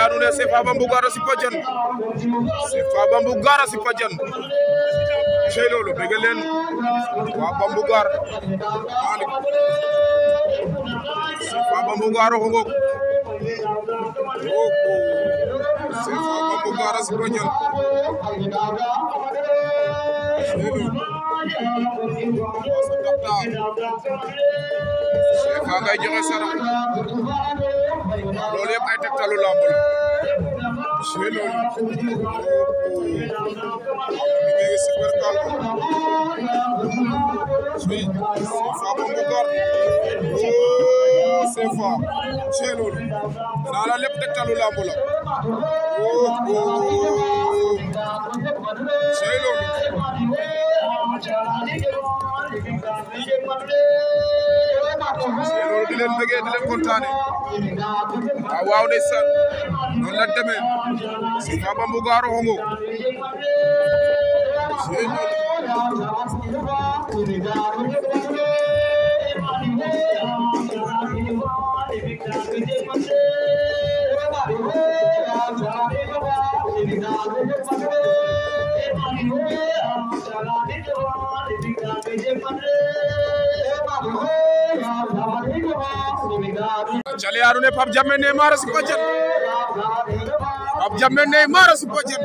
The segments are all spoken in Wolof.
andoona yee CFA Bambougar a sipa jan CFA Bambougar a sipa jan cey loolu bëgg leen waa Bambougar Malick CFA Bambougar oxo ngoog CFA Bambougar a sipa jan CFA ngay joxe sarax loolu yëpp ay tegtalu lamb la cey loolu super calme CFA Bambougar CFA cey loolu naa la lépp tegtalu lamb la cey loolu di leen bëggee di leen kontaane waaw ndeysaan noonu la demee CFA Bambougar xongo Jali andoona yee Pape Diamé Neymar a sipa jan Pape Diamé Neymar a sipa jan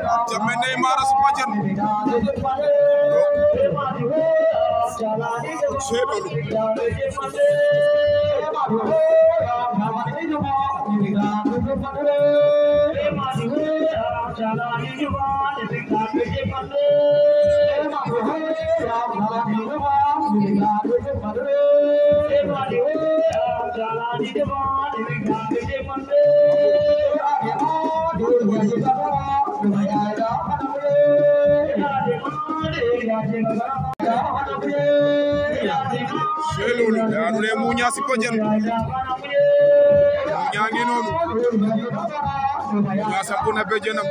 Pape Diamé Neymar a sipa jan cey loolu cey loolu andoona yee Muña sipa jan Muña ngi noonu Muña sampu na bejenam